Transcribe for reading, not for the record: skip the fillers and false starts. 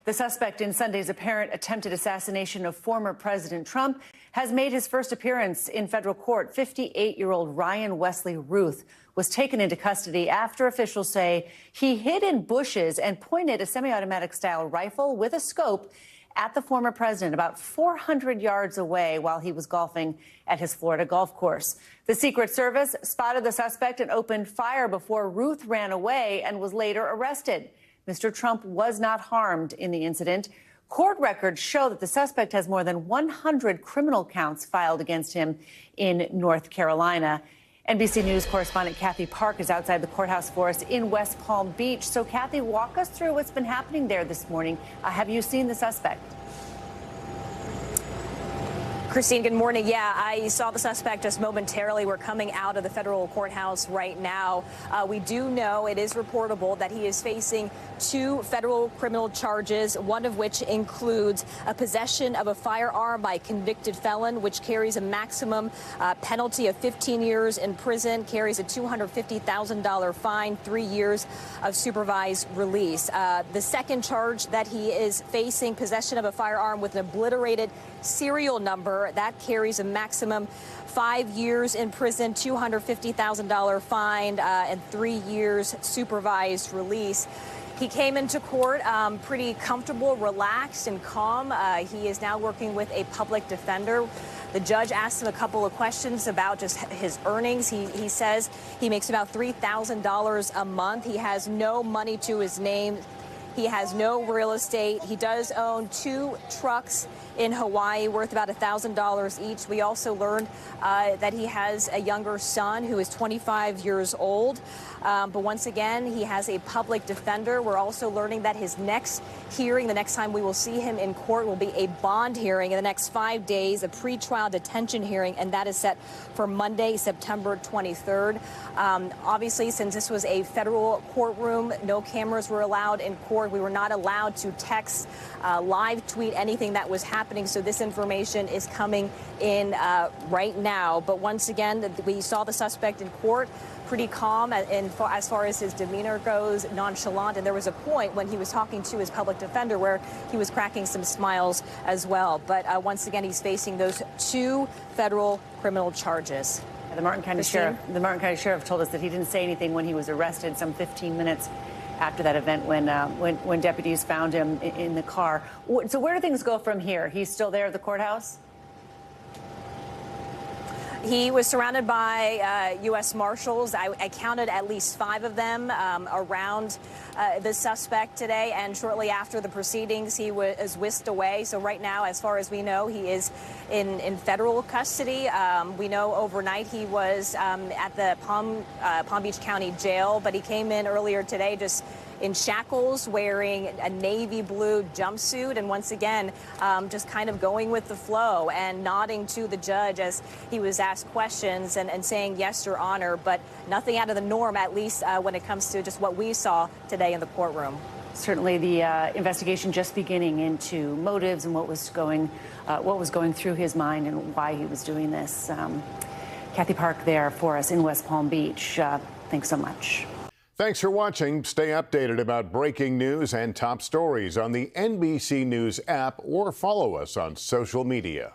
The suspect in Sunday's apparent attempted assassination of former President Trump has made his first appearance in federal court. 58-year-old Ryan Wesley Routh was taken into custody after officials say he hid in bushes and pointed a semi-automatic style rifle with a scope at the former president about 400 yards away while he was golfing at his Florida golf course. The Secret Service spotted the suspect and opened fire before Routh ran away and was later arrested. Mr. Trump was not harmed in the incident. Court records show that the suspect has more than 100 criminal counts filed against him in North Carolina. NBC News correspondent Kathy Park is outside the courthouse for us in West Palm Beach. So, Kathy, walk us through what's been happening there this morning. Have you seen the suspect? Christine, good morning. Yeah, I saw the suspect just momentarily. We're coming out of the federal courthouse right now. We do know it is reportable that he is facing 2 federal criminal charges, one of which includes a possession of a firearm by a convicted felon, which carries a maximum penalty of 15 years in prison, carries a $250,000 fine, 3 years of supervised release. The second charge that he is facing, possession of a firearm with an obliterated serial number, that carries a maximum 5 years in prison, $250,000 fine, and 3 years supervised release. He came into court pretty comfortable, relaxed, and calm. He is now working with a public defender. The judge asked him a couple of questions about just his earnings. He says he makes about $3,000 a month. He has no money to his name. He has no real estate. He does own 2 trucks in Hawaii worth about $1,000 each. We also learned that he has a younger son who is 25 years old. But once again, he has a public defender. We're also learning that his next hearing, the next time we will see him in court, will be a bond hearing in the next 5 days, a pretrial detention hearing, and that is set for Monday, September 23rd. Obviously, since this was a federal courtroom, no cameras were allowed in court. We were not allowed to text, live tweet anything that was happening. So this information is coming in right now. But once again, we saw the suspect in court, pretty calm as far as his demeanor goes, nonchalant. And there was a point when he was talking to his public defender where he was cracking some smiles as well. But once again, he's facing those 2 federal criminal charges. The Martin County Sheriff told us that he didn't say anything when he was arrested some 15 minutes after that event when deputies found him in the car. So where do things go from here? He's still there at the courthouse? He was surrounded by U.S. Marshals. I counted at least 5 of them around the suspect today. And shortly after the proceedings, he was whisked away. So right now, as far as we know, he is in federal custody. We know overnight he was at the Palm Beach County Jail, but he came in earlier today just in shackles, wearing a navy blue jumpsuit, and once again, just kind of going with the flow and nodding to the judge as he was asked questions and saying, "Yes, Your Honor," but nothing out of the norm, at least when it comes to just what we saw today in the courtroom. Certainly the investigation just beginning into motives and what was going through his mind and why he was doing this. Kathy Park there for us in West Palm Beach. Thanks so much. Thanks for watching. Stay updated about breaking news and top stories on the NBC News app or follow us on social media.